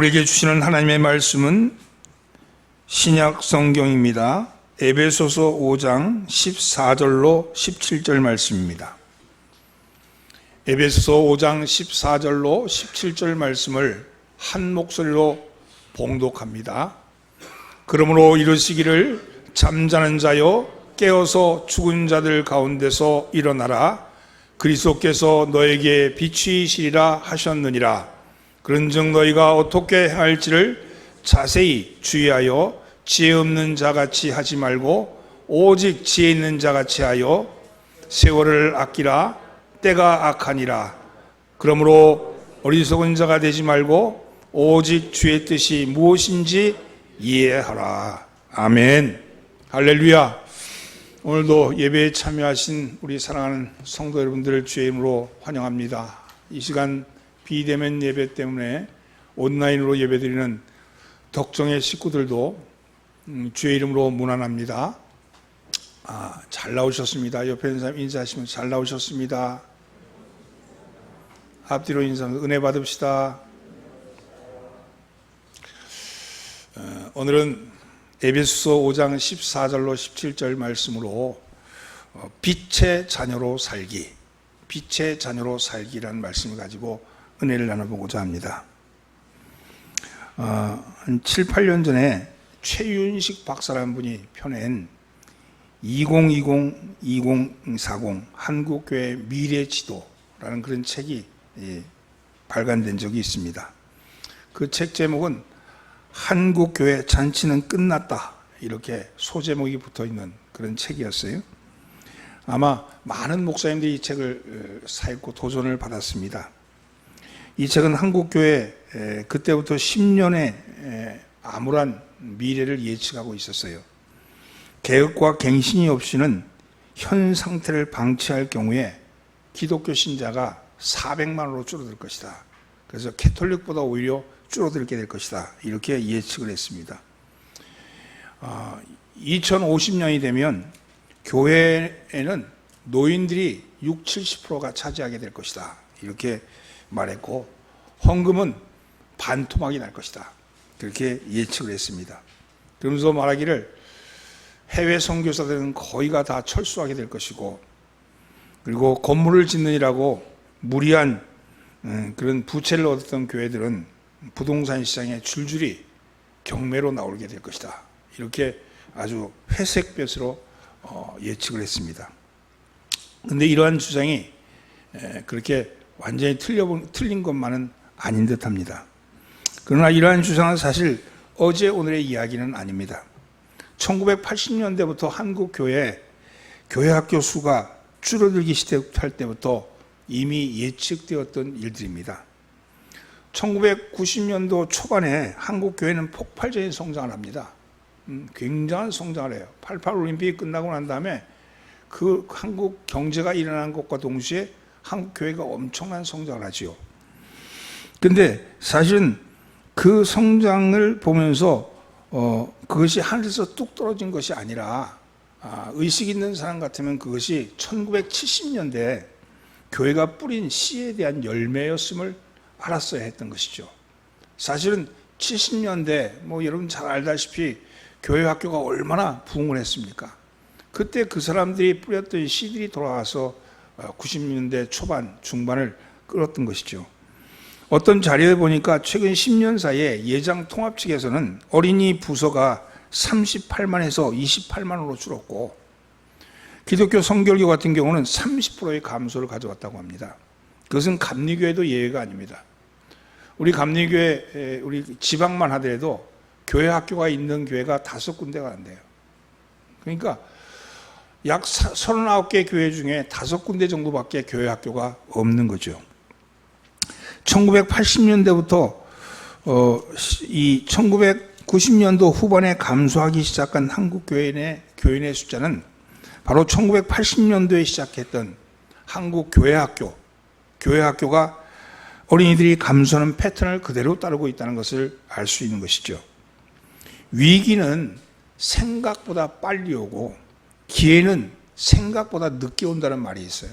우리에게 주시는 하나님의 말씀은 신약 성경입니다. 에베소서 5장 14절로 17절 말씀입니다. 에베소서 5장 14절로 17절 말씀을 한 목소리로 봉독합니다. 그러므로 이르시기를 잠자는 자여 깨어서 죽은 자들 가운데서 일어나라. 그리스도께서 너에게 빛이시리라 하셨느니라. 그런즉 너희가 어떻게 행할지를 자세히 주의하여 지혜 없는 자같이 하지 말고 오직 지혜 있는 자같이 하여 세월을 아끼라. 때가 악하니라. 그러므로 어리석은 자가 되지 말고 오직 주의 뜻이 무엇인지 이해하라. 아멘. 할렐루야. 오늘도 예배에 참여하신 우리 사랑하는 성도 여러분들을 주의 이름으로 환영합니다. 이 시간 비대면 예배 때문에 온라인으로 예배드리는 덕정의 식구들도 주의 이름으로 문안합니다. 잘 나오셨습니다. 옆에 있는 사람 인사하시면 잘 나오셨습니다. 앞뒤로 인사하면서 은혜 받읍시다. 오늘은 에베소서 5장 14절로 17절 말씀으로 빛의 자녀로 살기, 빛의 자녀로 살기라는 말씀을 가지고 은혜를 나눠보고자 합니다. 한 7, 8년 전에 최윤식 박사라는 분이 펴낸 2020-2040 한국교회 미래지도라는 그런 책이 발간된 적이 있습니다. 그 책 제목은 한국교회 잔치는 끝났다, 이렇게 소제목이 붙어있는 그런 책이었어요. 아마 많은 목사님들이 이 책을 사입고 도전을 받았습니다. 이 책은 한국교회 그때부터 10년의 암울한 미래를 예측하고 있었어요. 개혁과 갱신이 없이는 현 상태를 방치할 경우에 기독교 신자가 400만으로 줄어들 것이다. 그래서 캐톨릭보다 오히려 줄어들게 될 것이다, 이렇게 예측을 했습니다. 2050년이 되면 교회에는 노인들이 60-70%가 차지하게 될 것이다, 이렇게 말했고, 헌금은 반토막이 날 것이다, 그렇게 예측을 했습니다. 그러면서 말하기를 해외 선교사들은 거의가 다 철수하게 될 것이고, 그리고 건물을 짓느라고 무리한 그런 부채를 얻었던 교회들은 부동산 시장에 줄줄이 경매로 나오게 될 것이다, 이렇게 아주 회색볕으로 예측을 했습니다. 그런데 이러한 주장이 그렇게 완전히 틀린 것만은 아닌 듯합니다. 그러나 이러한 주장은 사실 어제 오늘의 이야기는 아닙니다. 1980년대부터 한국 교회 학교 수가 줄어들기 시작할 때부터 이미 예측되었던 일들입니다. 1990년도 초반에 한국 교회는 폭발적인 성장을 합니다. 굉장한 성장을 해요. 88 올림픽이 끝나고 난 다음에 그 한국 경제가 일어난 것과 동시에 한국 교회가 엄청난 성장을 하지요. 근데 사실은 그 성장을 보면서 그것이 하늘에서 뚝 떨어진 것이 아니라, 의식 있는 사람 같으면 그것이 1970년대 교회가 뿌린 씨에 대한 열매였음을 알았어야 했던 것이죠. 사실은 70년대 여러분 잘 알다시피 교회 학교가 얼마나 부흥을 했습니까? 그때 그 사람들이 뿌렸던 씨들이 돌아와서 90년대 초반 중반을 끌었던 것이죠. 어떤 자료에 보니까 최근 10년 사이에 예장 통합 측에서는 어린이 부서가 38만에서 28만으로 줄었고, 기독교 성결교 같은 경우는 30%의 감소를 가져왔다고 합니다. 그것은 감리교회도 예외가 아닙니다. 우리 감리교회, 우리 지방만 하더라도 교회 학교가 있는 교회가 5군데가 안 돼요. 그러니까 약 39개 교회 중에 5군데 정도밖에 교회 학교가 없는 거죠. 1980년대부터 이 1990년도 후반에 감소하기 시작한 한국 교인의 숫자는 바로 1980년도에 시작했던 한국 교회 학교가 어린이들이 감소하는 패턴을 그대로 따르고 있다는 것을 알 수 있는 것이죠. 위기는 생각보다 빨리 오고 기회는 생각보다 늦게 온다는 말이 있어요.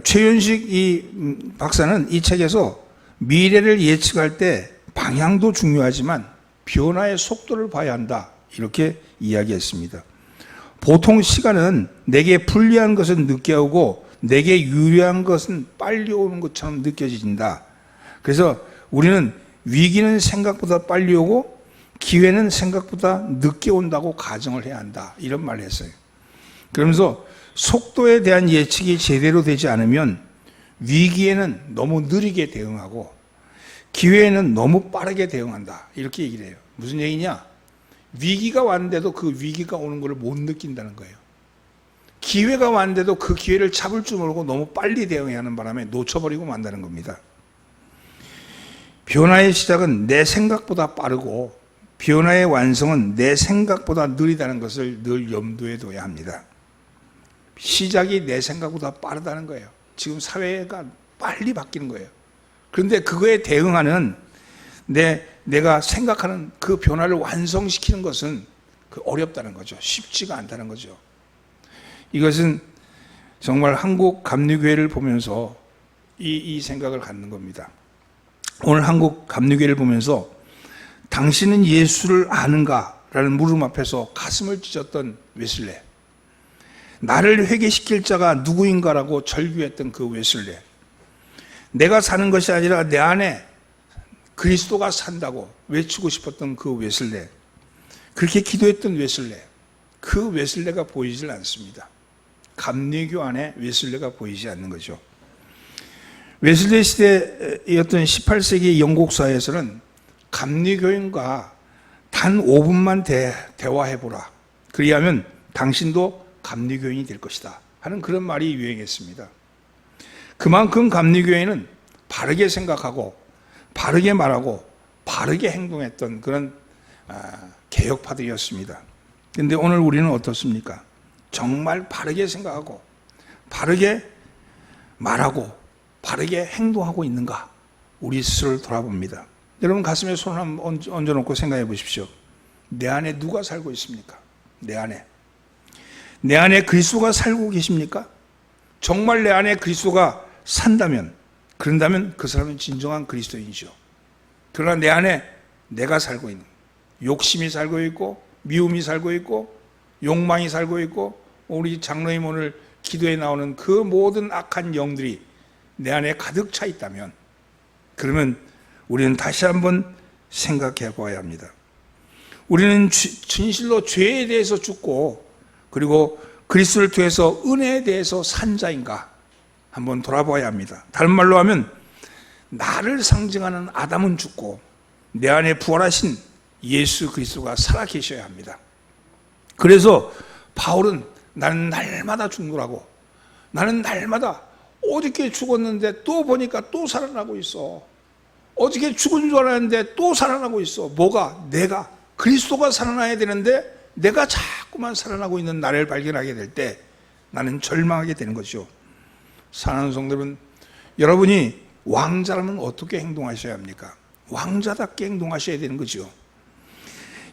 최윤식 이 박사는 이 책에서 미래를 예측할 때 방향도 중요하지만 변화의 속도를 봐야 한다. 이렇게 이야기했습니다. 보통 시간은 내게 불리한 것은 늦게 오고 내게 유리한 것은 빨리 오는 것처럼 느껴진다. 그래서 우리는 위기는 생각보다 빨리 오고 기회는 생각보다 늦게 온다고 가정을 해야 한다. 이런 말을 했어요. 그러면서 속도에 대한 예측이 제대로 되지 않으면 위기에는 너무 느리게 대응하고 기회에는 너무 빠르게 대응한다. 이렇게 얘기를 해요. 무슨 얘기냐? 위기가 왔는데도 그 위기가 오는 걸 못 느낀다는 거예요. 기회가 왔는데도 그 기회를 잡을 줄 모르고 너무 빨리 대응해야 하는 바람에 놓쳐버리고 만다는 겁니다. 변화의 시작은 내 생각보다 빠르고 변화의 완성은 내 생각보다 느리다는 것을 늘 염두에 둬야 합니다. 시작이 내 생각보다 빠르다는 거예요. 지금 사회가 빨리 바뀌는 거예요. 그런데 그거에 대응하는 내가 생각하는 그 변화를 완성시키는 것은 어렵다는 거죠. 쉽지가 않다는 거죠. 이것은 정말 한국 감리교회를 보면서 이 생각을 갖는 겁니다. 오늘 한국 감리교회를 보면서 당신은 예수를 아는가? 라는 물음 앞에서 가슴을 찢었던 웨슬레, 나를 회개시킬 자가 누구인가라고 절규했던 그 웨슬레, 내가 사는 것이 아니라 내 안에 그리스도가 산다고 외치고 싶었던 그 웨슬레, 그렇게 기도했던 웨슬레, 그 웨슬레가 보이질 않습니다. 감리교 안에 웨슬레가 보이지 않는 거죠. 웨슬레 시대였던 18세기 영국 사회에서는 감리교인과 단 5분만 대화해보라. 그리하면 당신도 감리교인이 될 것이다 하는 그런 말이 유행했습니다. 그만큼 감리교회는 바르게 생각하고 바르게 말하고 바르게 행동했던 그런 개혁파들이었습니다. 그런데 오늘 우리는 어떻습니까? 정말 바르게 생각하고 바르게 말하고 바르게 행동하고 있는가? 우리 스스로를 돌아봅니다. 여러분 가슴에 손을 한번 얹어놓고 생각해 보십시오. 내 안에 누가 살고 있습니까? 내 안에 그리스도가 살고 계십니까? 정말 내 안에 그리스도가 산다면, 그런다면 그 사람은 진정한 그리스도인이죠. 그러나 내 안에 내가 살고 있는, 욕심이 살고 있고 미움이 살고 있고 욕망이 살고 있고 우리 장로님 오늘 기도에 나오는 그 모든 악한 영들이 내 안에 가득 차 있다면, 그러면 우리는 다시 한번 생각해 보아야 합니다. 우리는 진실로 죄에 대해서 죽고 그리고 그리스도를 통해서 은혜에 대해서 산 자인가 한번 돌아봐야 합니다. 다른 말로 하면 나를 상징하는 아담은 죽고 내 안에 부활하신 예수 그리스도가 살아 계셔야 합니다. 그래서 바울은 나는 날마다 죽노라고, 나는 날마다 어저께 죽었는데 또 보니까 또 살아나고 있어. 어저께 죽은 줄 알았는데 또 살아나고 있어. 뭐가? 내가 그리스도가 살아나야 되는데 내가 자꾸만 살아나고 있는 나를 발견하게 될 때 나는 절망하게 되는 거죠. 사랑하는 성도 여러분, 여러분이 왕자라면 어떻게 행동하셔야 합니까? 왕자답게 행동하셔야 되는 거죠.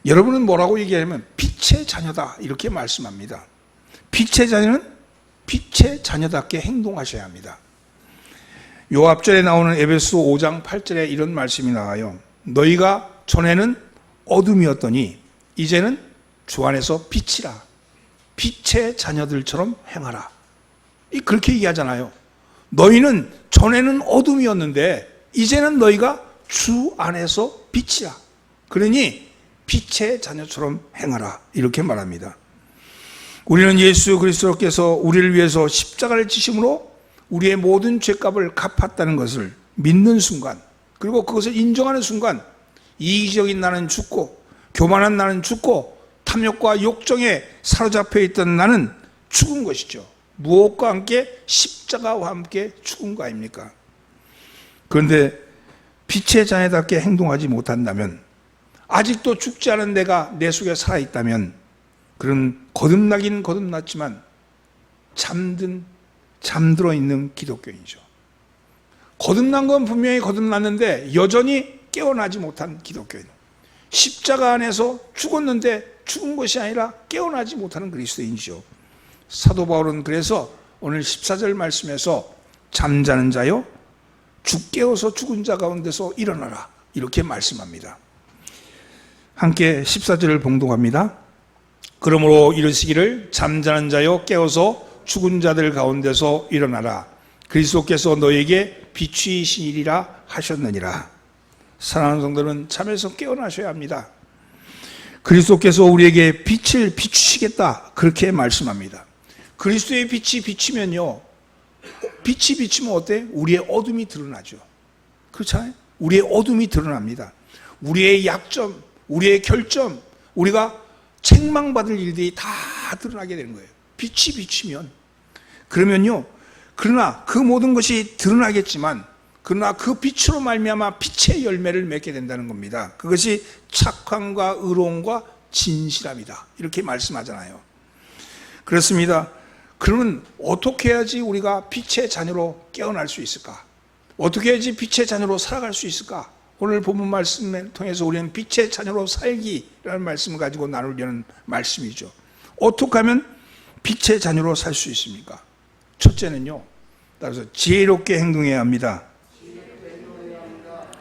여러분은 뭐라고 얘기하냐면 빛의 자녀다 이렇게 말씀합니다. 빛의 자녀는 빛의 자녀답게 행동하셔야 합니다. 요 앞절에 나오는 에베소 5장 8절에 이런 말씀이 나와요. 너희가 전에는 어둠이었더니 이제는 주 안에서 빛이라. 빛의 자녀들처럼 행하라. 그렇게 얘기하잖아요. 너희는 전에는 어둠이었는데 이제는 너희가 주 안에서 빛이라. 그러니 빛의 자녀처럼 행하라. 이렇게 말합니다. 우리는 예수 그리스도께서 우리를 위해서 십자가를 지심으로 우리의 모든 죄값을 갚았다는 것을 믿는 순간, 그리고 그것을 인정하는 순간 이기적인 나는 죽고 교만한 나는 죽고 탐욕과 욕정에 사로잡혀 있던 나는 죽은 것이죠. 무엇과 함께? 십자가와 함께 죽은 거 아닙니까? 그런데 빛의 자녀답게 행동하지 못한다면, 아직도 죽지 않은 내가 내 속에 살아있다면 그런 거듭나긴 거듭났지만 잠들어 있는 기독교인이죠. 거듭난 건 분명히 거듭났는데 여전히 깨어나지 못한 기독교인, 십자가 안에서 죽었는데 죽은 것이 아니라 깨어나지 못하는 그리스도인이죠. 사도 바울은 그래서 오늘 14절 말씀에서 잠자는 자요 깨어서 죽은 자 가운데서 일어나라, 이렇게 말씀합니다. 함께 14절을 봉독합니다. 그러므로 이르시기를 잠자는 자여 깨어서 죽은 자들 가운데서 일어나라. 그리스도께서 너에게 빛이시니라 하셨느니라. 사랑하는 성도는 잠에서 깨어나셔야 합니다. 그리스도께서 우리에게 빛을 비추시겠다, 그렇게 말씀합니다. 그리스도의 빛이 비치면요, 빛이 비치면 어때? 우리의 어둠이 드러나죠. 그렇잖아요? 우리의 어둠이 드러납니다. 우리의 약점, 우리의 결점, 우리가 책망받을 일들이 다 드러나게 되는 거예요. 빛이 비치면. 그러면요, 그러나 그 모든 것이 드러나겠지만, 그러나 그 빛으로 말미암아 빛의 열매를 맺게 된다는 겁니다. 그것이 착함과 의로움과 진실함이다, 이렇게 말씀하잖아요. 그렇습니다. 그러면 어떻게 해야지 우리가 빛의 자녀로 깨어날 수 있을까? 어떻게 해야지 빛의 자녀로 살아갈 수 있을까? 오늘 본문 말씀을 통해서 우리는 빛의 자녀로 살기라는 말씀을 가지고 나누려는 말씀이죠. 어떻게 하면 빛의 자녀로 살 수 있습니까? 첫째는요, 따라서 지혜롭게 행동해야 합니다.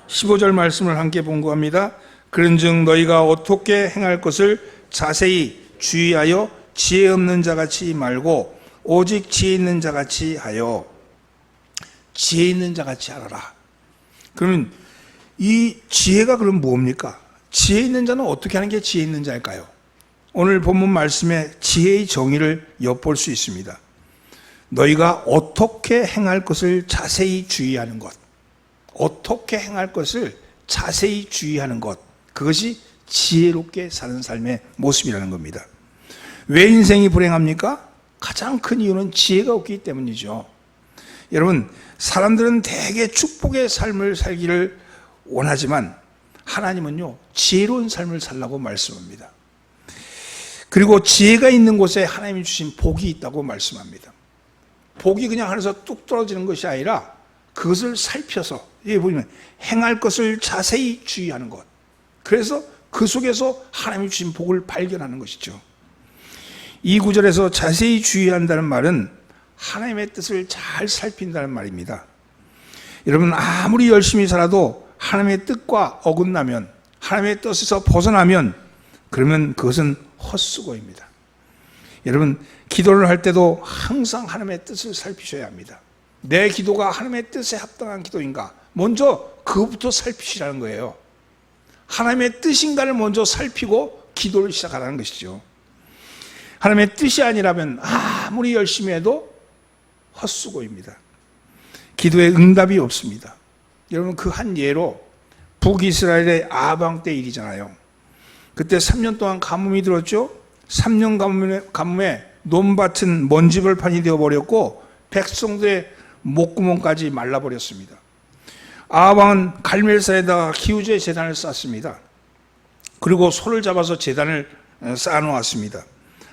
15절 말씀을 함께 본구합니다. 그런즉 너희가 어떻게 행할 것을 자세히 주의하여 지혜 없는 자같이 말고 오직 지혜 있는 자같이 하여. 지혜 있는 자같이 하라. 그러면 이 지혜가 그럼 뭡니까? 지혜 있는 자는 어떻게 하는 게 지혜 있는 자일까요? 오늘 본문 말씀에 지혜의 정의를 엿볼 수 있습니다. 너희가 어떻게 행할 것을 자세히 주의하는 것, 어떻게 행할 것을 자세히 주의하는 것, 그것이 지혜롭게 사는 삶의 모습이라는 겁니다. 왜 인생이 불행합니까? 가장 큰 이유는 지혜가 없기 때문이죠. 여러분, 사람들은 대개 축복의 삶을 살기를 원하지만 하나님은요, 지혜로운 삶을 살라고 말씀합니다. 그리고 지혜가 있는 곳에 하나님이 주신 복이 있다고 말씀합니다. 복이 그냥 하늘에서 뚝 떨어지는 것이 아니라 그것을 살펴서, 여기 보면 행할 것을 자세히 주의하는 것, 그래서 그 속에서 하나님이 주신 복을 발견하는 것이죠. 이 구절에서 자세히 주의한다는 말은 하나님의 뜻을 잘 살핀다는 말입니다. 여러분, 아무리 열심히 살아도 하나님의 뜻과 어긋나면, 하나님의 뜻에서 벗어나면, 그러면 그것은 헛수고입니다. 여러분, 기도를 할 때도 항상 하나님의 뜻을 살피셔야 합니다. 내 기도가 하나님의 뜻에 합당한 기도인가, 먼저 그것부터 살피시라는 거예요. 하나님의 뜻인가를 먼저 살피고 기도를 시작하라는 것이죠. 하나님의 뜻이 아니라면 아무리 열심히 해도 헛수고입니다. 기도에 응답이 없습니다. 여러분, 그 한 예로 북이스라엘의 아방 때 일이잖아요. 그때 3년 동안 가뭄이 들었죠. 3년 가뭄에 논밭은 먼지벌판이 되어버렸고 백성들의 목구멍까지 말라버렸습니다. 아방은 갈멜산에다가 기우제 제단을 쌓습니다. 그리고 소를 잡아서 제단을 쌓아놓았습니다.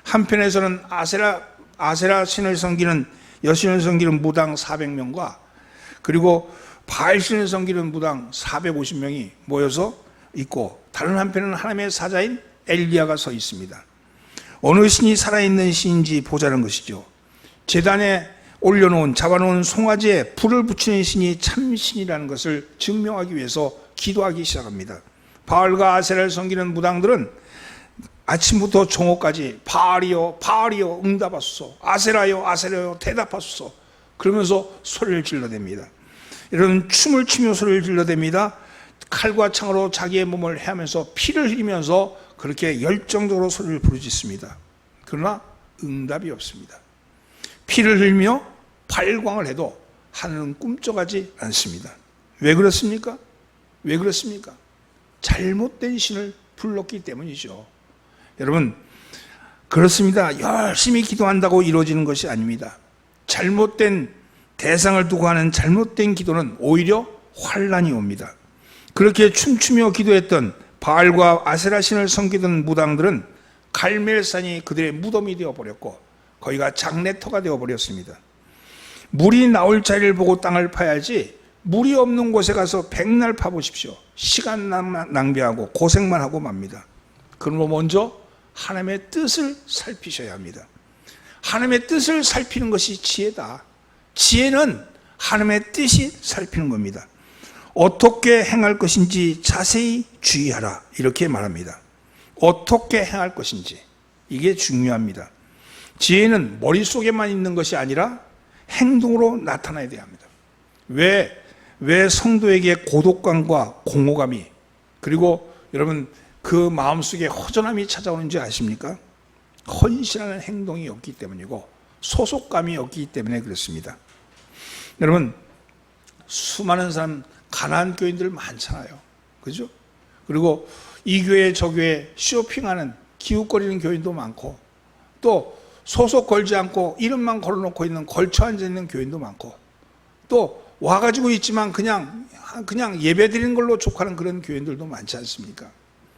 한편에서는 아세라 신을 섬기는, 여신을 섬기는 무당 400명과 그리고 바알 신을 섬기는 무당 450명이 모여서 있고, 다른 한편은 하나님의 사자인 엘리야가 서 있습니다. 어느 신이 살아있는 신인지 보자는 것이죠. 제단에 올려놓은, 잡아놓은 송아지에 불을 붙이는 신이 참신이라는 것을 증명하기 위해서 기도하기 시작합니다. 바알과 아세라를 섬기는 무당들은 아침부터 종호까지 바알이여 바알이여 응답하소서, 아세라여 아세라여 대답하소서, 그러면서 소리를 질러댑니다. 여러분, 춤을 추며 소리를 질러댑니다. 칼과 창으로 자기의 몸을 헤하면서 피를 흘리면서 그렇게 열정적으로 소리를 부르짖습니다. 그러나 응답이 없습니다. 피를 흘리며 발광을 해도 하늘은 꿈쩍하지 않습니다. 왜 그렇습니까? 왜 그렇습니까? 잘못된 신을 불렀기 때문이죠. 여러분, 그렇습니다. 열심히 기도한다고 이루어지는 것이 아닙니다. 잘못된 대상을 두고 하는 잘못된 기도는 오히려 환난이 옵니다. 그렇게 춤추며 기도했던 바알과 아세라 신을 섬기던 무당들은 갈멜산이 그들의 무덤이 되어버렸고 거기가 장례터가 되어버렸습니다. 물이 나올 자리를 보고 땅을 파야지 물이 없는 곳에 가서 백날 파보십시오. 시간 낭비하고 고생만 하고 맙니다. 그러므로 먼저 하나님의 뜻을 살피셔야 합니다. 하나님의 뜻을 살피는 것이 지혜다. 지혜는 하나님의 뜻이 살피는 겁니다. 어떻게 행할 것인지 자세히 주의하라 이렇게 말합니다. 어떻게 행할 것인지 이게 중요합니다. 지혜는 머릿속에만 있는 것이 아니라 행동으로 나타나야 돼야 합니다. 왜 성도에게 고독감과 공허감이 그리고 여러분 그 마음속에 허전함이 찾아오는지 아십니까? 헌신하는 행동이 없기 때문이고 소속감이 없기 때문에 그렇습니다. 여러분 수많은 사람 가난한 교인들 많잖아요. 그죠? 그리고 이 교회 저 교회 쇼핑하는 기웃거리는 교인도 많고 또 소속 걸지 않고 이름만 걸어놓고 있는 걸쳐 앉아있는 교인도 많고 또 와가지고 있지만 그냥 예배 드리는 걸로 족하는 그런 교인들도 많지 않습니까?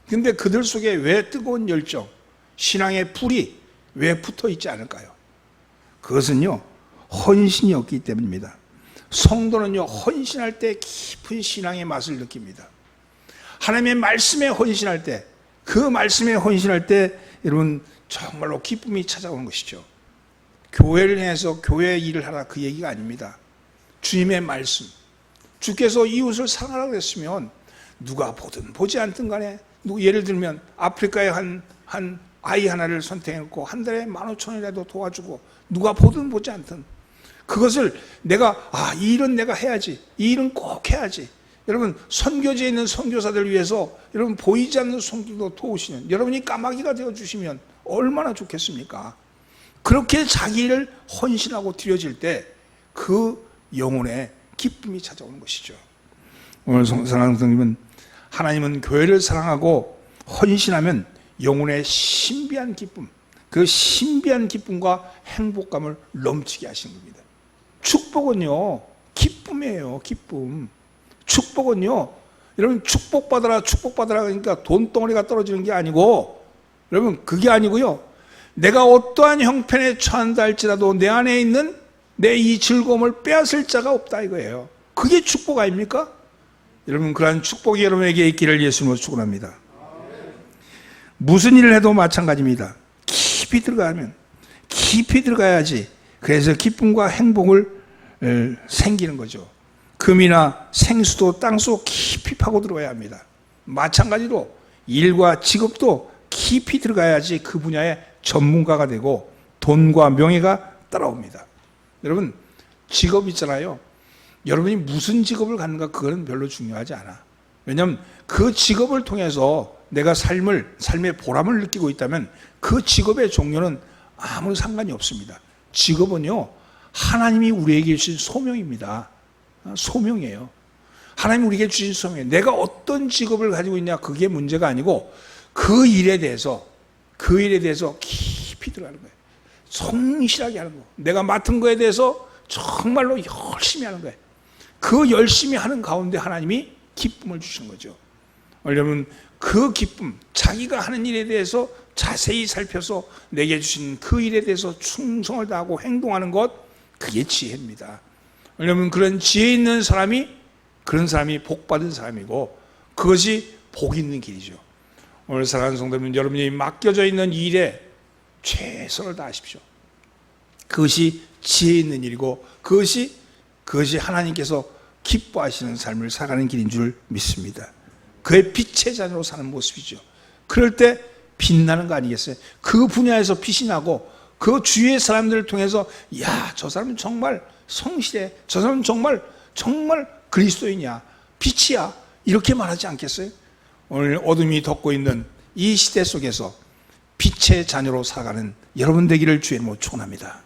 근데 그들 속에 왜 뜨거운 열정, 신앙의 불이 왜 붙어 있지 않을까요? 그것은요 헌신이 없기 때문입니다. 성도는요 헌신할 때 깊은 신앙의 맛을 느낍니다. 하나님의 말씀에 헌신할 때, 그 말씀에 헌신할 때 여러분 정말로 기쁨이 찾아오는 것이죠. 교회를 향해서 교회 일을 하라 그 얘기가 아닙니다. 주님의 말씀, 주께서 이웃을 사랑하라고 그랬으면 누가 보든 보지 않든 간에 예를 들면 아프리카에 한 아이 하나를 선택했고 한 달에 15,000원이라도 도와주고 누가 보든 보지 않든 그것을 내가 이 일은 내가 해야지, 이 일은 꼭 해야지. 여러분 선교지에 있는 선교사들 위해서 여러분 보이지 않는 손길도 도우시는 여러분이 까마귀가 되어주시면 얼마나 좋겠습니까? 그렇게 자기를 헌신하고 드려질 때 그 영혼에 기쁨이 찾아오는 것이죠. 오늘 사랑하는 성도님은 하나님은 교회를 사랑하고 헌신하면 영혼의 신비한 기쁨, 그 신비한 기쁨과 행복감을 넘치게 하시는 겁니다. 축복은요 기쁨이에요. 기쁨. 축복은요 여러분 축복받아라 그러니까 돈덩어리가 떨어지는 게 아니고 여러분 그게 아니고요 내가 어떠한 형편에 처한다 할지라도 내 안에 있는 내 이 즐거움을 빼앗을 자가 없다 이거예요. 그게 축복 아닙니까? 여러분 그러한 축복이 여러분에게 있기를 예수님으로 축원합니다. 무슨 일을 해도 마찬가지입니다. 깊이 들어가야지 그래서 기쁨과 행복을 생기는 거죠. 금이나 생수도 땅속 깊이 파고 들어가야 합니다. 마찬가지로 일과 직업도 깊이 들어가야지 그 분야의 전문가가 되고 돈과 명예가 따라옵니다. 여러분 직업 있잖아요. 여러분이 무슨 직업을 갖는가 그거는 별로 중요하지 않아. 왜냐하면 그 직업을 통해서 내가 삶의 보람을 느끼고 있다면 그 직업의 종류는 아무 상관이 없습니다. 직업은요 하나님이 우리에게 주신 소명입니다. 소명이에요. 하나님이 우리에게 주신 소명이에요. 내가 어떤 직업을 가지고 있냐 그게 문제가 아니고 그 일에 대해서 깊이 들어가는 거예요. 성실하게 하는 거. 내가 맡은 거에 대해서 정말로 열심히 하는 거예요. 그 열심히 하는 가운데 하나님이 기쁨을 주시는 거죠. 왜냐하면 그 기쁨, 자기가 하는 일에 대해서 자세히 살펴서 내게 주신 그 일에 대해서 충성을 다하고 행동하는 것, 그게 지혜입니다. 왜냐하면 그런 지혜 있는 사람이 그런 사람이 복 받은 사람이고 그것이 복 있는 길이죠. 오늘 사랑하는 성도님, 여러분이 맡겨져 있는 일에 최선을 다하십시오. 그것이 지혜 있는 일이고 그것이 하나님께서 기뻐하시는 삶을 살아가는 길인 줄 믿습니다. 그의 빛의 자녀로 사는 모습이죠. 그럴 때 빛나는 거 아니겠어요? 그 분야에서 빛이 나고 그 주위의 사람들을 통해서 저 사람은 정말 성실해, 저 사람은 정말 그리스도인이야, 빛이야, 이렇게 말하지 않겠어요? 오늘 어둠이 덮고 있는 이 시대 속에서 빛의 자녀로 살아가는 여러분 되기를 주의 이름으로 축원합니다.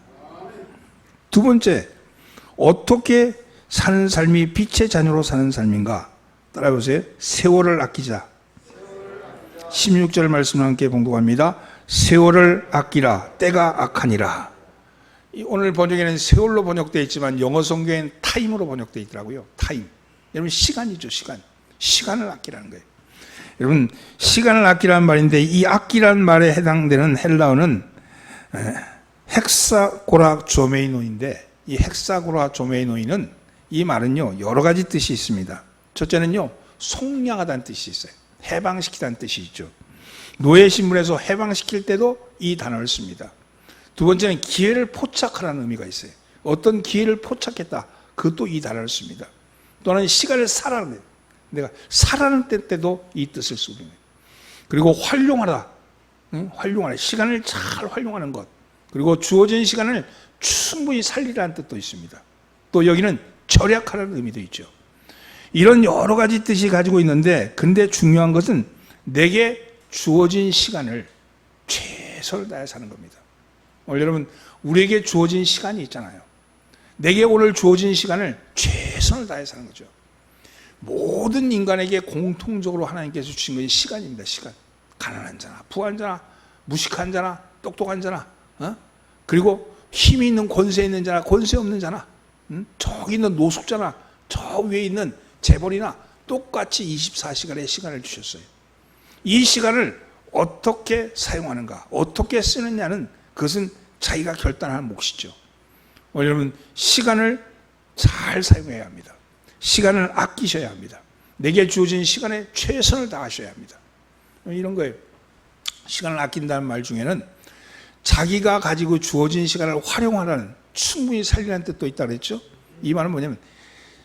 두 번째, 어떻게 사는 삶이 빛의 자녀로 사는 삶인가? 따라해보세요. 세월을 아끼자. 16절 말씀을 함께 봉독합니다. 세월을 아끼라, 때가 악하니라. 오늘 번역에는 세월로 번역되어 있지만 영어 성경에는 타임으로 번역되어 있더라고요. 타임. 여러분 시간이죠, 시간. 시간을 아끼라는 거예요. 여러분 시간을 아끼라는 말인데 이 아끼라는 말에 해당되는 헬라어는 헥사고라 조메이노인데 이 헥사고라 조메이노인은 이 말은요 여러 가지 뜻이 있습니다. 첫째는요 속량하다는 뜻이 있어요. 해방시키다는 뜻이 있죠. 노예 신분에서 해방시킬 때도 이 단어를 씁니다. 두 번째는 기회를 포착하라는 의미가 있어요. 어떤 기회를 포착했다. 그것도 이 단어를 씁니다. 또는 시간을 사라는 거예요. 내가 사라는 때도 이 뜻을 쓰고 있는 거예요. 그리고 활용하라. 활용하라. 시간을 잘 활용하는 것. 그리고 주어진 시간을 충분히 살리라는 뜻도 있습니다. 또 여기는 절약하라는 의미도 있죠. 이런 여러 가지 뜻이 가지고 있는데, 근데 중요한 것은 내게 주어진 시간을 최선을 다해 사는 겁니다. 여러분, 우리에게 주어진 시간이 있잖아요. 내게 오늘 주어진 시간을 최선을 다해 사는 거죠. 모든 인간에게 공통적으로 하나님께서 주신 것이 시간입니다. 시간. 가난한 자나 부한 자나 무식한 자나 똑똑한 자나 그리고 힘이 있는 권세 있는 자나 권세 없는 자나 저기 있는 노숙자나 저 위에 있는 재벌이나 똑같이 24시간의 시간을 주셨어요. 이 시간을 어떻게 사용하는가, 어떻게 쓰느냐는 그것은 자기가 결단하는 몫이죠. 여러분, 시간을 잘 사용해야 합니다. 시간을 아끼셔야 합니다. 내게 주어진 시간에 최선을 다하셔야 합니다. 이런 거예요. 시간을 아낀다는 말 중에는 자기가 가지고 주어진 시간을 활용하라는, 충분히 살리라는 뜻도 있다고 그랬죠. 이 말은 뭐냐면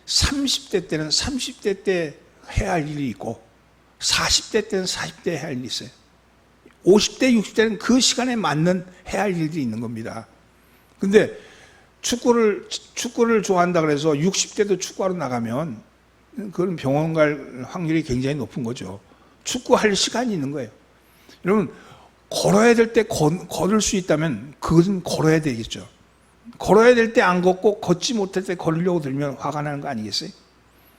30대 때는 30대 때 해야 할 일이 있고 40대 때는 40대 해야 할 일이 있어요. 50대, 60대는 그 시간에 맞는 해야 할 일이 있는 겁니다. 근데 축구를 좋아한다 그래서 60대도 축구하러 나가면 그건 병원 갈 확률이 굉장히 높은 거죠. 축구할 시간이 있는 거예요. 여러분, 걸어야 될 때 걸을 수 있다면 그것은 걸어야 되겠죠. 걸어야 될 때 안 걷고 걷지 못할 때 걸으려고 들면 화가 나는 거 아니겠어요?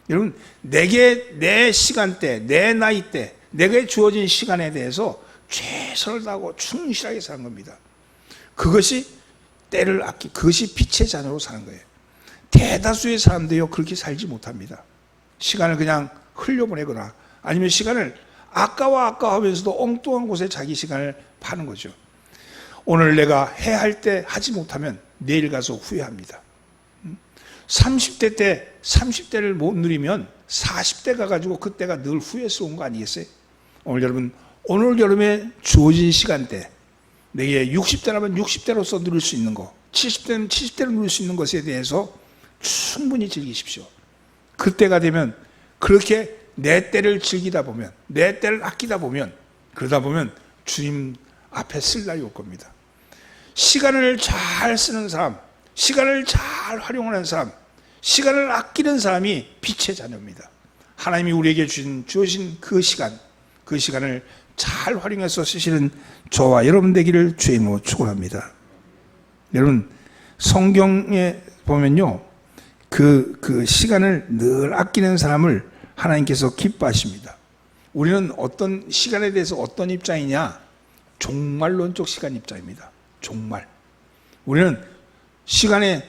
여러분, 내 시간대, 내 나이대, 내게 주어진 시간에 대해서 최선을 다하고 충실하게 사는 겁니다. 그것이 때를 그것이 빛의 자녀로 사는 거예요. 대다수의 사람들이요 그렇게 살지 못합니다. 시간을 그냥 흘려보내거나 아니면 시간을 아까워하면서도 엉뚱한 곳에 자기 시간을 파는 거죠. 오늘 내가 해야 할 때 하지 못하면 내일 가서 후회합니다. 30대 때 30대를 못 누리면 40대 가가지고 그때가 늘 후회스러운 거 아니겠어요? 오늘 여름에 주어진 시간대, 내게 60대라면 60대로서 누릴 수 있는 거, 70대는 70대로 누릴 수 있는 것에 대해서 충분히 즐기십시오. 그때가 되면 그렇게 내 때를 즐기다 보면, 내 때를 아끼다 보면, 그러다 보면 주님 앞에 쓸 날이 올 겁니다. 시간을 잘 쓰는 사람, 시간을 잘 활용하는 사람, 시간을 아끼는 사람이 빛의 자녀입니다. 하나님이 우리에게 주신 그 시간을 잘 활용해서 쓰시는 저와 여러분 되기를 주의 이름으로 축원합니다. 여러분, 성경에 보면요, 그 시간을 늘 아끼는 사람을 하나님께서 기뻐하십니다. 우리는 어떤 시간에 대해서 어떤 입장이냐? 종말론적 시간 입장입니다. 종말. 우리는 시간에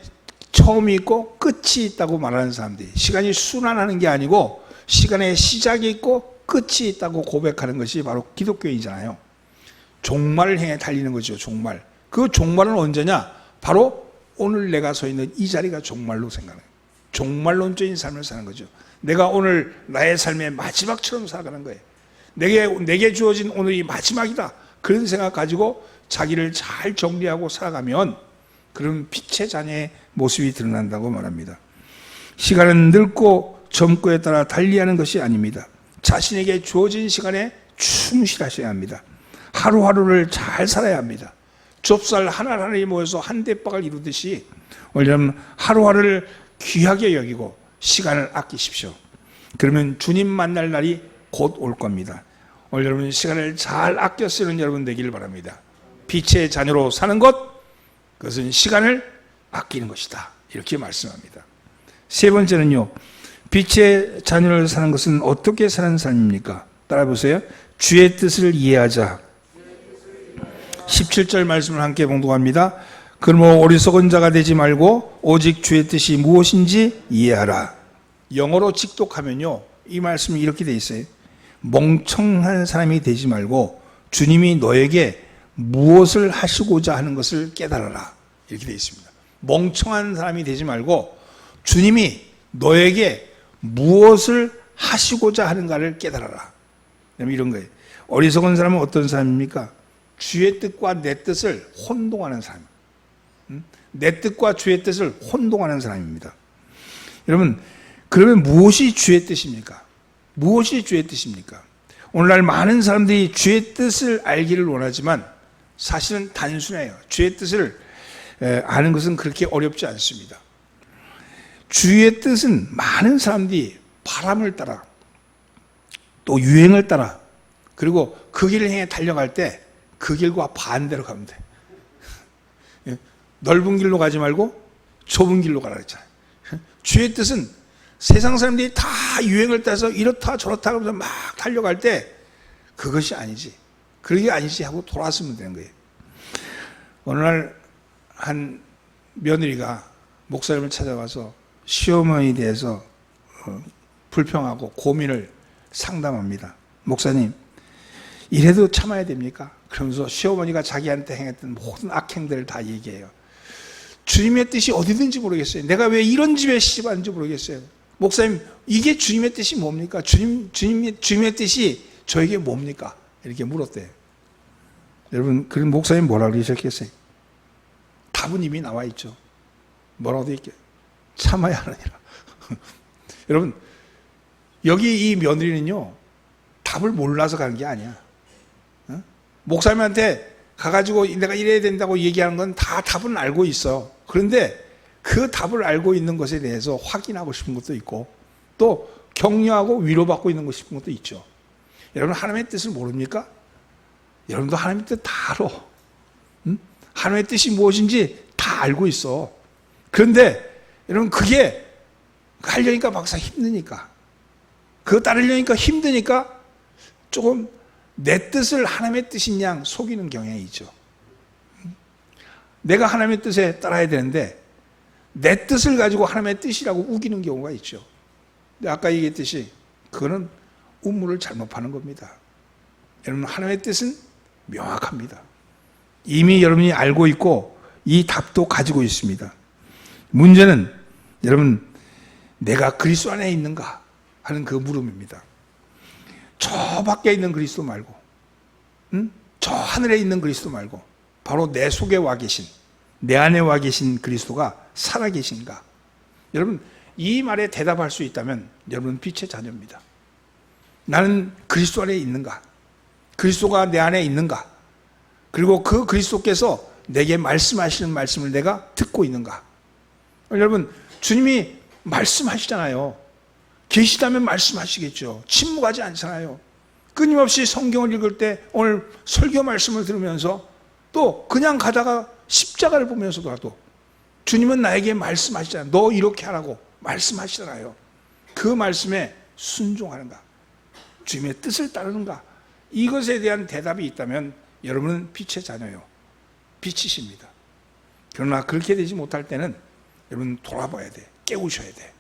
처음이 있고 끝이 있다고 말하는 사람들이, 시간이 순환하는 게 아니고 시간에 시작이 있고 끝이 있다고 고백하는 것이 바로 기독교인이잖아요. 종말을 향해 달리는 거죠. 종말. 그 종말은 언제냐? 바로 오늘 내가 서 있는 이 자리가 종말로 생각해요. 종말론적인 삶을 사는 거죠. 내가 오늘 나의 삶의 마지막처럼 살아가는 거예요. 내게 주어진 오늘이 마지막이다. 그런 생각 가지고 자기를 잘 정리하고 살아가면 그런 빛의 자녀의 모습이 드러난다고 말합니다. 시간은 늙고 젊고에 따라 달리하는 것이 아닙니다. 자신에게 주어진 시간에 충실하셔야 합니다. 하루하루를 잘 살아야 합니다. 좁쌀 하나하나에 모여서 한 대박을 이루듯이 왜냐하면 하루하루를 귀하게 여기고 시간을 아끼십시오. 그러면 주님 만날 날이 곧 올 겁니다. 오늘 여러분 시간을 잘 아껴 쓰는 여러분 되기를 바랍니다. 빛의 자녀로 사는 것, 그것은 시간을 아끼는 것이다. 이렇게 말씀합니다. 세 번째는요, 빛의 자녀로 사는 것은 어떻게 사는 삶입니까? 따라 보세요. 주의 뜻을 이해하자. 17절 말씀을 함께 봉독합니다. 그러므로 어리석은 자가 되지 말고 오직 주의 뜻이 무엇인지 이해하라. 영어로 직독하면요, 이 말씀이 이렇게 돼 있어요. 멍청한 사람이 되지 말고 주님이 너에게 무엇을 하시고자 하는 것을 깨달아라. 이렇게 돼 있습니다. 멍청한 사람이 되지 말고 주님이 너에게 무엇을 하시고자 하는가를 깨달아라. 이런 거예요. 어리석은 사람은 어떤 사람입니까? 주의 뜻과 내 뜻을 혼동하는 사람. 내 뜻과 주의 뜻을 혼동하는 사람입니다. 여러분, 그러면 무엇이 주의 뜻입니까? 무엇이 주의 뜻입니까? 오늘날 많은 사람들이 주의 뜻을 알기를 원하지만 사실은 단순해요. 주의 뜻을 아는 것은 그렇게 어렵지 않습니다. 주의 뜻은 많은 사람들이 바람을 따라 또 유행을 따라 그리고 그 길을 향해 달려갈 때 그 길과 반대로 가면 돼. 넓은 길로 가지 말고 좁은 길로 가라 그랬잖아요. 주의 뜻은 세상 사람들이 다 유행을 따라서 이렇다 저렇다 하면서 막 달려갈 때 그것이 아니지. 그게 아니지 하고 돌아서면 되는 거예요. 어느 날 한 며느리가 목사님을 찾아와서 시어머니에 대해서 불평하고 고민을 상담합니다. 목사님, 이래도 참아야 됩니까? 그러면서 시어머니가 자기한테 행했던 모든 악행들을 다 얘기해요. 주님의 뜻이 어디든지 모르겠어요. 내가 왜 이런 집에 시집 왔는지 모르겠어요. 목사님, 이게 주님의 뜻이 뭡니까? 주님의 뜻이 저에게 뭡니까? 이렇게 물었대요. 여러분, 그럼 목사님 뭐라 그러셨겠어요? 답은 이미 나와 있죠. 뭐라고 되어 있게? 참아야 하느니라. 여러분, 여기 이 며느리는요, 답을 몰라서 가는 게 아니야. 목사님한테 가가지고 내가 이래야 된다고 얘기하는 건 다 답은 알고 있어. 그런데 그 답을 알고 있는 것에 대해서 확인하고 싶은 것도 있고 또 격려하고 위로받고 있는 싶은 것도 있죠. 여러분, 하나님의 뜻을 모릅니까? 여러분도 하나님의 뜻 다 알아. 하나님의 뜻이 무엇인지 다 알고 있어. 그런데 여러분, 그게 하려니까 막상 힘드니까, 그거 따르려니까 힘드니까 조금 내 뜻을 하나님의 뜻인 양 속이는 경향이 있죠. 내가 하나님의 뜻에 따라야 되는데 내 뜻을 가지고 하나님의 뜻이라고 우기는 경우가 있죠. 근데 아까 얘기했듯이 그거는 우물을 잘못 파는 겁니다. 여러분, 하나님의 뜻은 명확합니다. 이미 여러분이 알고 있고 이 답도 가지고 있습니다. 문제는 여러분, 내가 그리스도 안에 있는가 하는 그 물음입니다. 저 밖에 있는 그리스도 말고, 저 하늘에 있는 그리스도 말고 바로 내 속에 와 계신, 내 안에 와 계신 그리스도가 살아 계신가? 여러분, 이 말에 대답할 수 있다면 여러분은 빛의 자녀입니다. 나는 그리스도 안에 있는가? 그리스도가 내 안에 있는가? 그리고 그 그리스도께서 내게 말씀하시는 말씀을 내가 듣고 있는가? 여러분, 주님이 말씀하시잖아요. 계시다면 말씀하시겠죠. 침묵하지 않잖아요. 끊임없이 성경을 읽을 때 오늘 설교 말씀을 들으면서 또 그냥 가다가 십자가를 보면서도 주님은 나에게 말씀하시잖아요. 너 이렇게 하라고 말씀하시잖아요. 그 말씀에 순종하는가? 주님의 뜻을 따르는가? 이것에 대한 대답이 있다면 여러분은 빛의 자녀요. 빛이십니다. 그러나 그렇게 되지 못할 때는 여러분 돌아봐야 돼. 깨우셔야 돼.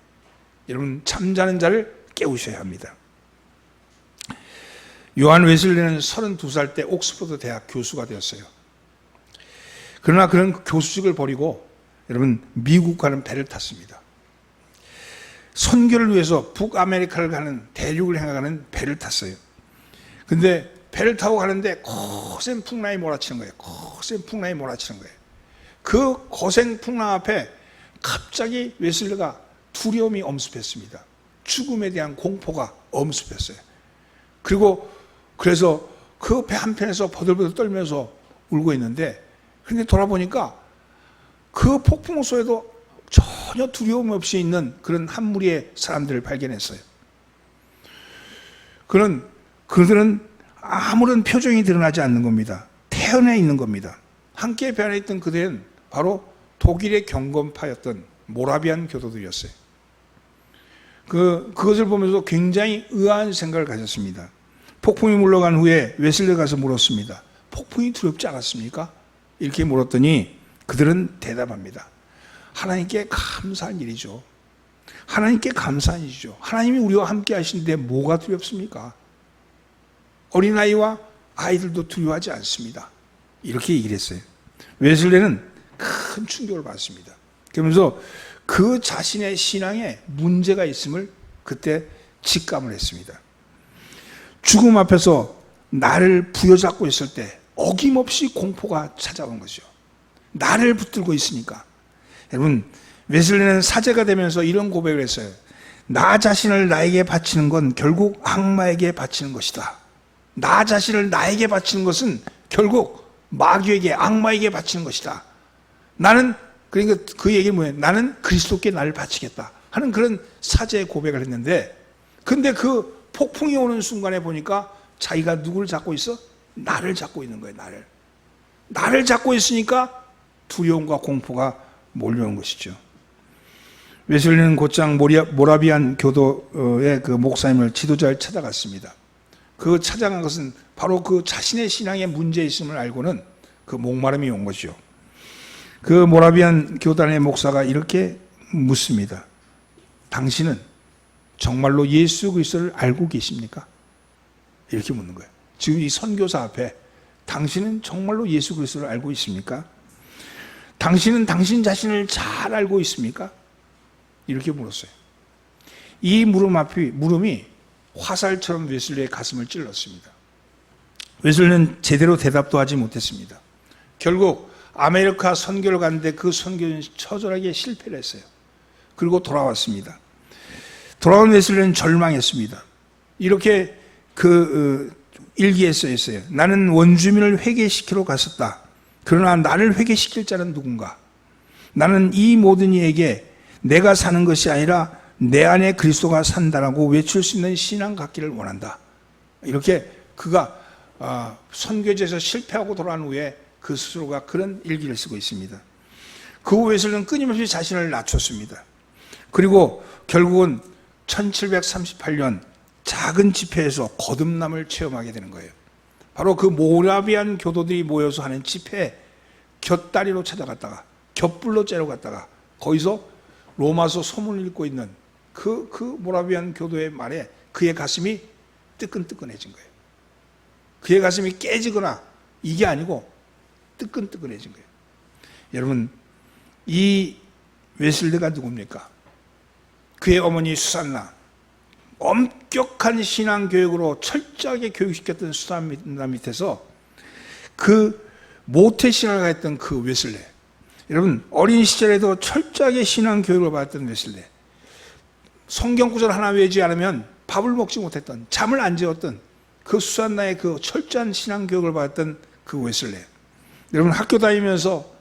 여러분, 잠자는 자를 깨우셔야 합니다. 요한 웨슬리는 32살 때 옥스퍼드 대학 교수가 되었어요. 그러나 그런 교수직을 버리고 여러분 미국 가는 배를 탔습니다. 선교를 위해서 북아메리카를 가는, 대륙을 향하는 배를 탔어요. 근데 배를 타고 가는데 거센 풍랑이 몰아치는 거예요. 거센 풍랑이 몰아치는 거예요. 그 거센 풍랑 앞에 갑자기 웨슬리가 두려움이 엄습했습니다. 죽음에 대한 공포가 엄습했어요. 그래서 그 배 한편에서 버들버들 떨면서 울고 있는데, 그런데 돌아보니까 그 폭풍 속에도 전혀 두려움 없이 있는 그런 한 무리의 사람들을 발견했어요. 그들은 아무런 표정이 드러나지 않는 겁니다. 태연해 있는 겁니다. 함께 배 안에 있던 그들은 바로 독일의 경건파였던 모라비안 교도들이었어요. 그것을 보면서 굉장히 의아한 생각을 가졌습니다. 폭풍이 물러간 후에 웨슬리가 가서 물었습니다. 폭풍이 두렵지 않았습니까? 이렇게 물었더니 그들은 대답합니다. 하나님께 감사한 일이죠. 하나님께 감사한 일이죠. 하나님이 우리와 함께 하시는데 뭐가 두렵습니까? 어린아이와 아이들도 두려워하지 않습니다. 이렇게 얘기를 했어요. 웨슬리는 큰 충격을 받았습니다. 그러면서 그 자신의 신앙에 문제가 있음을 그때 직감을 했습니다. 죽음 앞에서 나를 부여잡고 있을 때 어김없이 공포가 찾아온 거죠. 나를 붙들고 있으니까. 여러분, 웨슬리는 사제가 되면서 이런 고백을 했어요. 나 자신을 나에게 바치는 건 결국 악마에게 바치는 것이다. 나 자신을 나에게 바치는 것은 결국 마귀에게, 악마에게 바치는 것이다. 나는, 그러니까 그 얘기는 뭐예요? 나는 그리스도께 나를 바치겠다 하는 그런 사제의 고백을 했는데, 근데 그 폭풍이 오는 순간에 보니까 자기가 누구를 잡고 있어? 나를 잡고 있는 거예요. 나를 잡고 있으니까 두려움과 공포가 몰려온 것이죠. 웨슬리는 곧장 모라비안 교도의 그 목사님을, 지도자를 찾아갔습니다. 그 찾아간 것은 바로 그 자신의 신앙에 문제 있음을 알고는 그 목마름이 온 것이죠. 그 모라비안 교단의 목사가 이렇게 묻습니다. 당신은 정말로 예수 그리스도를 알고 계십니까? 이렇게 묻는 거예요. 지금 이 선교사 앞에 당신은 정말로 예수 그리스도를 알고 있습니까? 당신은 당신 자신을 잘 알고 있습니까? 이렇게 물었어요. 이 물음이 화살처럼 웨슬리의 가슴을 찔렀습니다. 웨슬리는 제대로 대답도 하지 못했습니다. 결국 아메리카 선교를 갔는데 그 선교는 처절하게 실패를 했어요. 그리고 돌아왔습니다. 돌아온 웨슬리는 절망했습니다. 이렇게 그 일기에 써 있어요. 나는 원주민을 회개시키러 갔었다. 그러나 나를 회개시킬 자는 누군가? 나는 이 모든 이에게 내가 사는 것이 아니라 내 안에 그리스도가 산다라고 외칠 수 있는 신앙 갖기를 원한다. 이렇게 그가 선교지에서 실패하고 돌아온 후에 그 스스로가 그런 일기를 쓰고 있습니다. 그 후에서는 끊임없이 자신을 낮췄습니다. 그리고 결국은 1738년 작은 집회에서 거듭남을 체험하게 되는 거예요. 바로 그 모라비안 교도들이 모여서 하는 집회에 곁다리로 찾아갔다가 곁불로 째러 갔다가 거기서 로마서 소문을 읽고 있는 그 모라비안 교도의 말에 그의 가슴이 뜨끈뜨끈해진 거예요. 그의 가슴이 깨지거나 이게 아니고 뜨끈뜨끈해진 거예요. 여러분, 이 웨슬리가 누굽니까? 그의 어머니 수산나, 엄격한 신앙교육으로 철저하게 교육시켰던 수산나 밑에서 그 모태신앙을 했던 그 웨슬리. 여러분, 어린 시절에도 철저하게 신앙교육을 받았던 웨슬리. 성경구절 하나 외우지 않으면 밥을 먹지 못했던, 잠을 안 재웠던 그 수산나의 그 철저한 신앙교육을 받았던 그 웨슬리. 여러분, 학교 다니면서,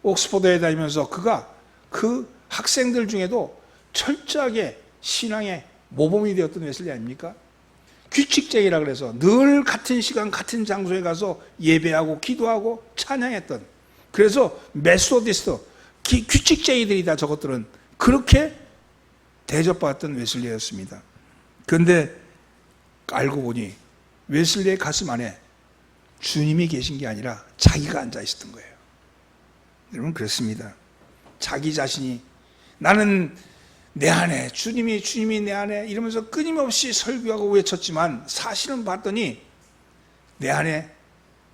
옥스퍼드에 다니면서 그가 그 학생들 중에도 철저하게 신앙의 모범이 되었던 웨슬리 아닙니까? 규칙쟁이라 그래서 늘 같은 시간 같은 장소에 가서 예배하고 기도하고 찬양했던, 그래서 메소디스트 규칙쟁이들이다. 저것들은 그렇게 대접받았던 웨슬리였습니다. 그런데 알고 보니 웨슬리의 가슴 안에 주님이 계신 게 아니라 자기가 앉아 있었던 거예요. 여러분, 그렇습니다. 자기 자신이 나는 내 안에 주님이 내 안에 이러면서 끊임없이 설교하고 외쳤지만 사실은 봤더니 내 안에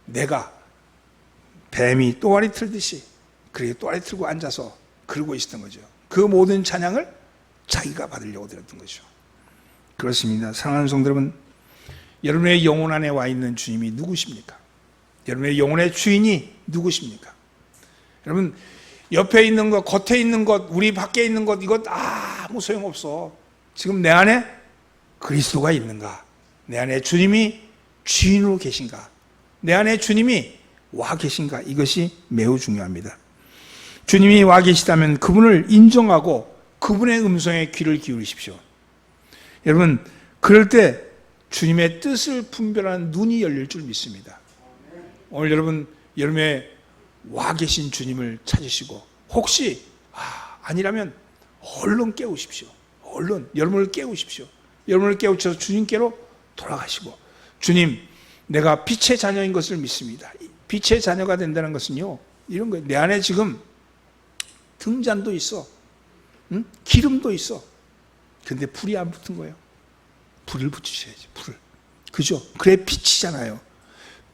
내가 뱀이 또아리 틀듯이 그렇게 또아리 틀고 앉아서 그러고 있었던 거죠. 그 모든 찬양을 자기가 받으려고 들었던 거죠. 그렇습니다. 사랑하는 성도 여러분, 여러분의 영혼 안에 와 있는 주님이 누구십니까? 여러분의 영혼의 주인이 누구십니까? 여러분, 옆에 있는 것, 겉에 있는 것, 우리 밖에 있는 것, 이것 아무 소용없어. 지금 내 안에 그리스도가 있는가? 내 안에 주님이 주인으로 계신가? 내 안에 주님이 와 계신가? 이것이 매우 중요합니다. 주님이 와 계시다면 그분을 인정하고 그분의 음성에 귀를 기울이십시오. 여러분, 그럴 때 주님의 뜻을 분별하는 눈이 열릴 줄 믿습니다. 오늘 여러분의 와 계신 주님을 찾으시고, 혹시 아니라면 얼른 깨우십시오. 얼른 여러분을 깨우십시오. 여러분을 깨우쳐서 주님께로 돌아가시고, 주님, 내가 빛의 자녀인 것을 믿습니다. 빛의 자녀가 된다는 것은요, 이런 거예요. 내 안에 지금 등잔도 있어, 기름도 있어. 근데 불이 안 붙은 거예요. 불을 붙이셔야지, 불을. 그죠? 그래 빛이잖아요.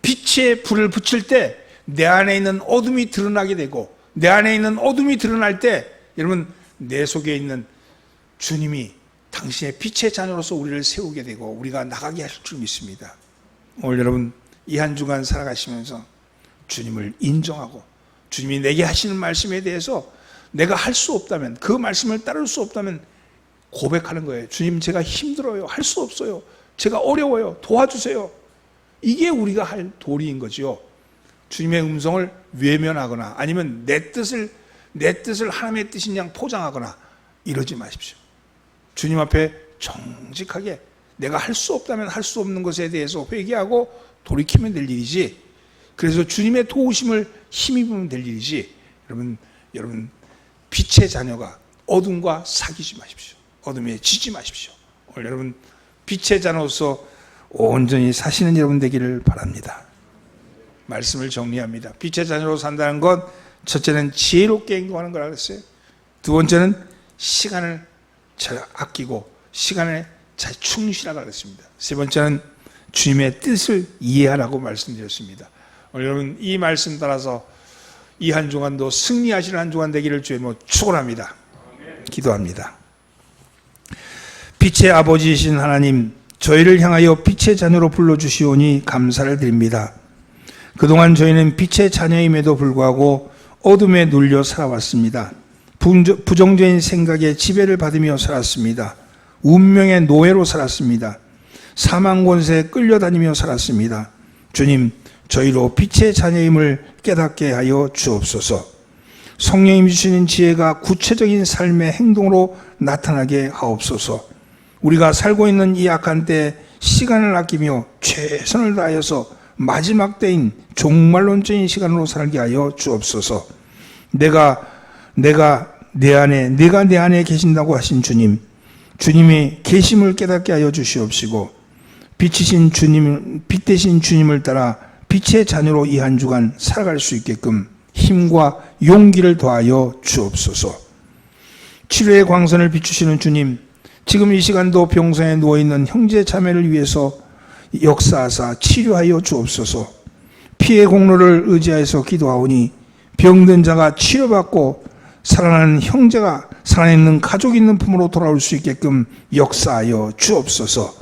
빛에 불을 붙일 때 내 안에 있는 어둠이 드러나게 되고, 내 안에 있는 어둠이 드러날 때 여러분, 내 속에 있는 주님이 당신의 빛의 자녀로서 우리를 세우게 되고 우리가 나가게 하실 줄 믿습니다. 오늘 여러분, 이 한 주간 살아가시면서 주님을 인정하고 주님이 내게 하시는 말씀에 대해서 내가 할 수 없다면, 그 말씀을 따를 수 없다면 고백하는 거예요. 주님, 제가 힘들어요. 할 수 없어요. 제가 어려워요. 도와주세요. 이게 우리가 할 도리인 거죠. 주님의 음성을 외면하거나 아니면 내 뜻을 하나님의 뜻인 양 포장하거나 이러지 마십시오. 주님 앞에 정직하게 내가 할 수 없다면 할 수 없는 것에 대해서 회개하고 돌이키면 될 일이지, 그래서 주님의 도우심을 힘입으면 될 일이지, 여러분 빛의 자녀가 어둠과 사귀지 마십시오. 어둠에 지지 마십시오. 오늘 여러분 빛의 자녀로서 온전히 사시는 여러분 되기를 바랍니다. 말씀을 정리합니다. 빛의 자녀로 산다는 건 첫째는 지혜롭게 행동하는 거라 그랬어요. 두 번째는 시간을 잘 아끼고 시간에 잘 충실하라 그랬습니다. 세 번째는 주님의 뜻을 이해하라고 말씀드렸습니다. 오늘 여러분 이 말씀 따라서 이 한 주간도 승리하시는 한 주간 되기를 주님으로 축원합니다. 기도합니다. 빛의 아버지이신 하나님, 저희를 향하여 빛의 자녀로 불러주시오니 감사를 드립니다. 그동안 저희는 빛의 자녀임에도 불구하고 어둠에 눌려 살아왔습니다. 부정적인 생각에 지배를 받으며 살았습니다. 운명의 노예로 살았습니다. 사망 권세에 끌려다니며 살았습니다. 주님, 저희로 빛의 자녀임을 깨닫게 하여 주옵소서. 성령님 주시는 지혜가 구체적인 삶의 행동으로 나타나게 하옵소서. 우리가 살고 있는 이 악한 때에 시간을 아끼며 최선을 다하여서 마지막 때인 종말론적인 시간으로 살게 하여 주옵소서. 내가 내 안에 계신다고 하신 주님, 주님의 계심을 깨닫게 하여 주시옵시고, 빛 대신 주님을 따라 빛의 자녀로 이 한 주간 살아갈 수 있게끔 힘과 용기를 더하여 주옵소서. 치료의 광선을 비추시는 주님, 지금 이 시간도 병상에 누워있는 형제 자매를 위해서 역사하사 치료하여 주옵소서. 피의 공로를 의지하여서 기도하오니 병든 자가 치료받고 살아나는 형제가 살아있는 가족이 있는 품으로 돌아올 수 있게끔 역사하여 주옵소서.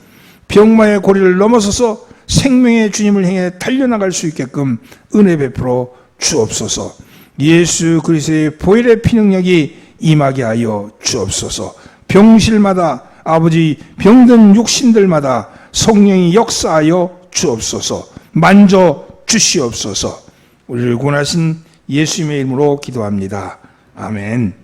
병마의 고리를 넘어서서 생명의 주님을 향해 달려나갈 수 있게끔 은혜 베풀어 주옵소서. 예수 그리스도의 보혈의 피능력이 임하게 하여 주옵소서. 병실마다 아버지 병든 육신들마다 성령이 역사하여 주옵소서. 만져 주시옵소서. 우리를 구원하신 예수님의 이름으로 기도합니다. 아멘.